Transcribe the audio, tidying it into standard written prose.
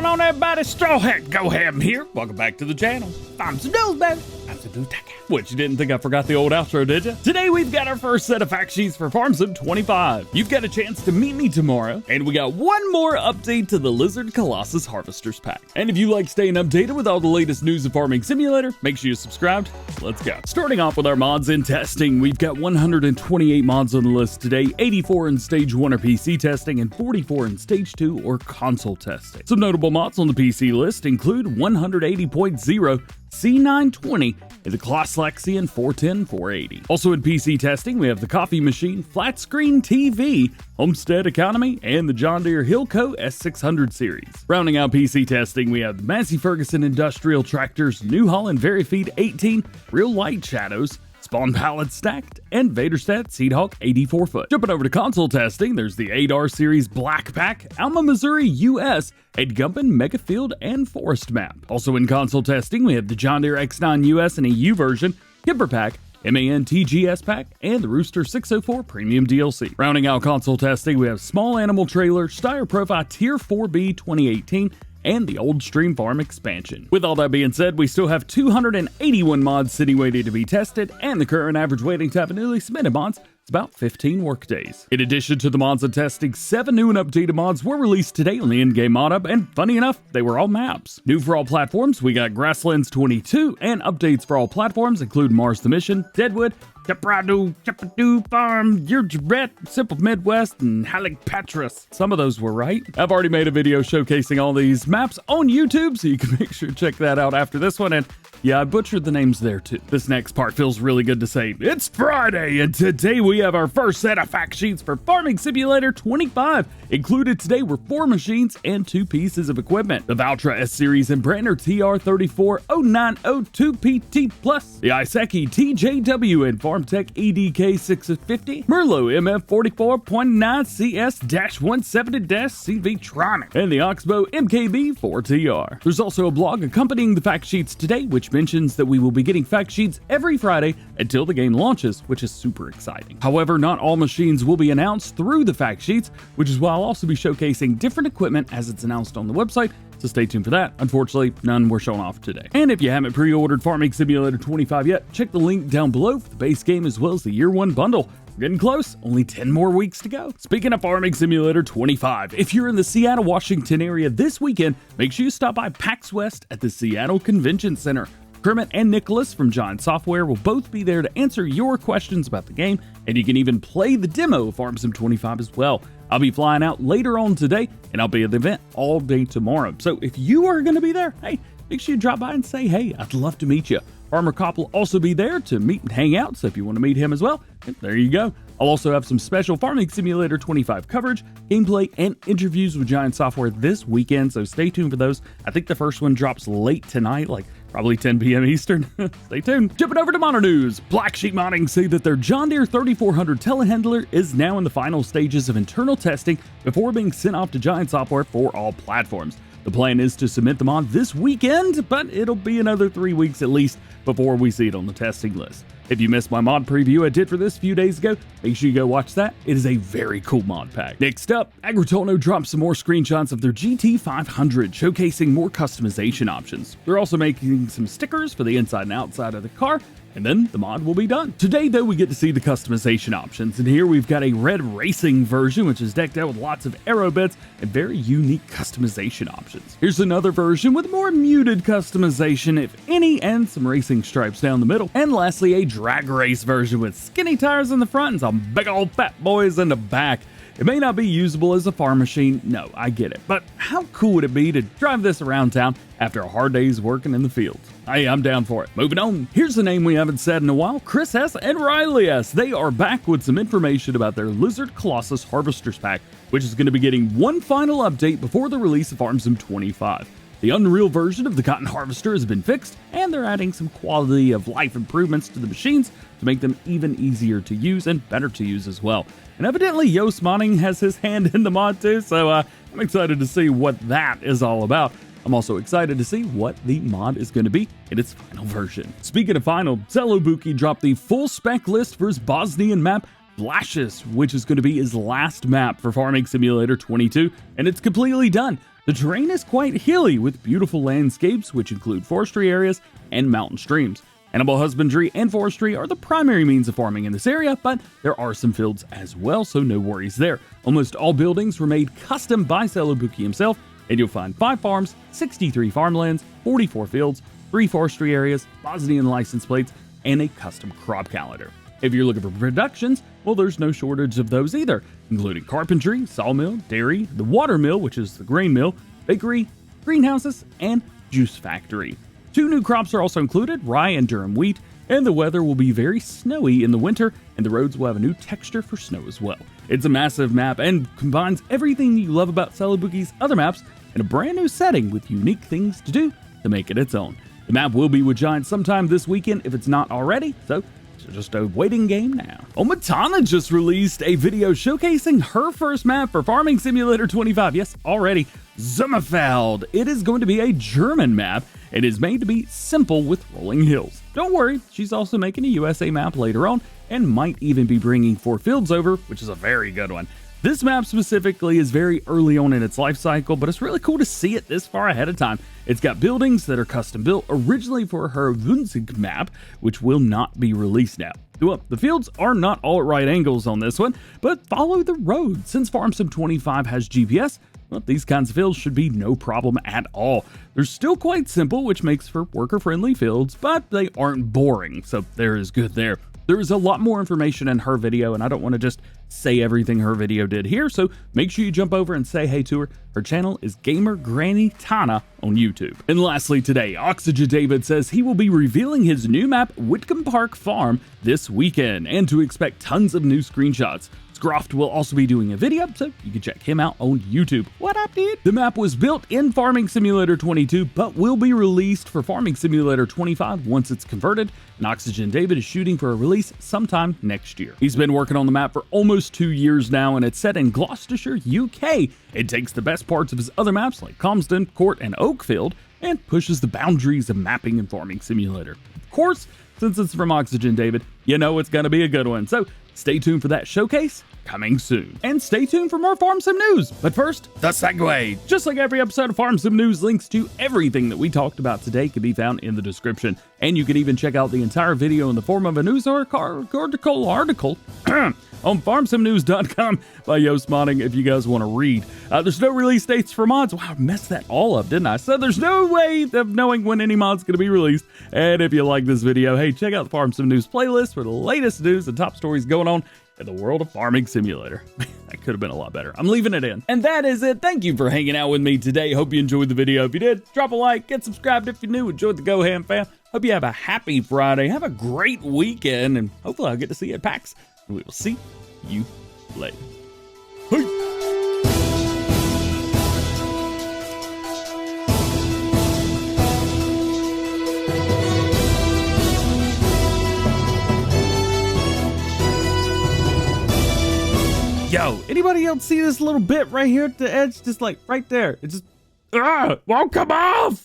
going on, everybody? Straw Hat GoHam here. Welcome back to the channel. Farms and News, baby. Farms and News. What, you didn't think I forgot the old outro, did you? Today we've got our first set of fact sheets for Farm Sim 25. You've got a chance to meet me tomorrow, and we got one more update to the Lizard Colossus Harvesters Pack. And if you like staying updated with all the latest news of Farming Simulator, make sure you're subscribed. Let's go. Starting off with our mods in testing, we've got 128 mods on the list today, 84 in Stage 1 or PC testing, and 44 in Stage 2 or console testing. Some notable mods on the PC list include 180.0 C920 and the Colossus 410/480. Also in PC testing, we have the Coffee Machine, Flat Screen TV, Homestead Economy, and the John Deere Hilco S600 series. Rounding out PC testing, we have the Massey Ferguson Industrial Tractors, New Holland Verifeed 18, Real Light Shadows, Spawn Pallet Stacked, and Vaderstad Seedhawk 84-foot. Jumping over to console testing, there's the ADAR Series Black Pack, Alma, Missouri US, Ed Gumpen, Megafield, and Forest Map. Also in console testing, we have the John Deere X9 US and EU version, Kipper Pack, MAN TGS Pack, and the Rooster 604 Premium DLC. Rounding out console testing, we have Small Animal Trailer, Steyr Profi Tier 4B 2018, and the Old Stream Farm expansion. With all that being said, we still have 281 mods sitting waiting to be tested, and the current average waiting time for newly submitted mods is about 15 workdays. In addition to the mods and testing, 7 new and updated mods were released today on the in-game mod hub, and funny enough, they were all maps. New for all platforms, we got Grasslands 22, and updates for all platforms include Mars the Mission, Deadwood, Chapadu Farm, Yurjabret, Simple Midwest, and Halleck Patras. Some of those were right. I've already made a video showcasing all these maps on YouTube, so you can make sure to check that out after this one, and yeah, I butchered the names there too. This next part feels really good to say. It's Friday, and today we have our first set of fact sheets for Farming Simulator 25. Included today were 4 machines and 2 pieces of equipment. The Valtra S-Series and Brandner TR34090 PT+, the Iseki TJW and FarmTech EDK 650, Merlot MF44.9 CS-170-CV Tronic, and the Oxbow MKB 4TR. There's also a blog accompanying the fact sheets today, which mentions that we will be getting fact sheets every Friday until the game launches, which is super exciting. However, not all machines will be announced through the fact sheets, which is why I'll also be showcasing different equipment as it's announced on the website, so stay tuned for that. Unfortunately, none were shown off today. And if you haven't pre-ordered Farming Simulator 25 yet, check the link down below for the base game as well as the Year 1 bundle. We're getting close, only 10 more weeks to go. Speaking of Farming Simulator 25, if you're in the Seattle, Washington area this weekend, make sure you stop by PAX West at the Seattle Convention Center. Kermit and Nicholas from Giant Software will both be there to answer your questions about the game, and you can even play the demo of Farm Sim 25 as well. I'll be flying out later on today, and I'll be at the event all day tomorrow. So if you are going to be there, hey, make sure you drop by and say, hey, I'd love to meet you. Farmer Cop will also be there to meet and hang out, so if you want to meet him as well, there you go. I'll also have some special Farming Simulator 25 coverage, gameplay, and interviews with Giant Software this weekend, so stay tuned for those. I think the first one drops late tonight, like probably 10 p.m. Eastern. Stay tuned. Jumping over to Mono News. Black Sheep Modding say that their John Deere 3400 telehandler is now in the final stages of internal testing before being sent off to Giant Software for all platforms. The plan is to submit the mod this weekend, but it'll be another 3 weeks at least before we see it on the testing list. If you missed my mod preview I did for this a few days ago, make sure you go watch that. It is a very cool mod pack. Next up, Agritono dropped some more screenshots of their GT500, showcasing more customization options. They're also making some stickers for the inside and outside of the car, and then the mod will be done. Today, though, we get to see the customization options, and here we've got a red racing version, which is decked out with lots of aero bits and very unique customization options. Here's another version with more muted customization, if any, and some racing stripes down the middle. And lastly, a drag race version with skinny tires in the front and some big old fat boys in the back. It may not be usable as a farm machine, no, I get it, but how cool would it be to drive this around town after a hard day's working in the fields? Hey, I'm down for it. Moving on. Here's a name we haven't said in a while, Chris S. and Riley S. They are back with some information about their Lizard Colossus Harvesters Pack, which is going to be getting one final update before the release of Farm Sim 25. The Unreal version of the cotton harvester has been fixed, and they're adding some quality of life improvements to the machines to make them even easier to use and better to use as well. And evidently Yoast Modding has his hand in the mod too, so I'm excited to see what that is all about. I'm also excited to see what the mod is going to be in its final version. Speaking of final, Zelobuki dropped the full spec list for his Bosnian map, Vlashich, which is going to be his last map for Farming Simulator 22, and it's completely done. The terrain is quite hilly with beautiful landscapes which include forestry areas and mountain streams. Animal husbandry and forestry are the primary means of farming in this area, but there are some fields as well, so no worries there. Almost all buildings were made custom by Celebuki himself, and you'll find 5 farms, 63 farmlands, 44 fields, 3 forestry areas, Bosnian license plates, and a custom crop calendar. If you're looking for productions, well, there's no shortage of those either, including carpentry, sawmill, dairy, the water mill, which is the grain mill, bakery, greenhouses, and juice factory. 2 new crops are also included, rye and durum wheat, and the weather will be very snowy in the winter, and the roads will have a new texture for snow as well. It's a massive map and combines everything you love about Celebuki's other maps in a brand new setting with unique things to do to make it its own. The map will be with Giants sometime this weekend if it's not already, so it's just a waiting game now. Omatana just released a video showcasing her first map for Farming Simulator 25. Yes, already. Sommerfeld. It is going to be a German map. It is made to be simple with rolling hills. Don't worry, she's also making a USA map later on and might even be bringing 4 fields over, which is a very good one. This map specifically is very early on in its life cycle, but it's really cool to see it this far ahead of time. It's got buildings that are custom built originally for her Wunzig map, which will not be released now. Well, the fields are not all at right angles on this one, but follow the road. Since Farm Sim 25 has GPS, well, these kinds of fields should be no problem at all. They're still quite simple, which makes for worker-friendly fields, but they aren't boring, so there is good there. There is a lot more information in her video, and I don't want to just say everything her video did here, so make sure you jump over and say hey to her. Her channel is Gamer Granny Tana on YouTube. And lastly today, Oxygen David says he will be revealing his new map, Witcombe Park Farm, this weekend, and to expect tons of new screenshots. Scroft will also be doing a video, so you can check him out on YouTube. What up, dude? The map was built in Farming Simulator 22, but will be released for Farming Simulator 25 once it's converted, and Oxygen David is shooting for a release sometime next year. He's been working on the map for almost 2 years now, and it's set in Gloucestershire, UK. It takes the best parts of his other maps like Comston, Court, and Oakfield, and pushes the boundaries of mapping and Farming Simulator. Of course, since it's from Oxygen David, you know it's going to be a good one, so stay tuned for that showcase coming soon. And stay tuned for more Farm Sim news. But first, the segue. Just like every episode of Farm Sim News, links to everything that we talked about today can be found in the description. And you can even check out the entire video in the form of a news article on farmsimnews.com by Yost Modding if you guys want to read. There's no release dates for mods. Wow, I messed that all up, didn't I? So there's no way of knowing when any mod's going to be released. And if you like this video, hey, check out the Farm Sim News playlist for the latest news and top stories going on in the world of Farming Simulator. That could have been a lot better. I'm leaving it in. And that is it. Thank you for hanging out with me today. Hope you enjoyed the video. If you did, drop a like, get subscribed if you're new. Enjoy the GoHam fam. Hope you have a happy Friday. Have a great weekend, and hopefully I'll get to see you at PAX. And we will see you later. Hey. Yo, anybody else see this little bit right here at the edge? Just like right there. It just, won't come off!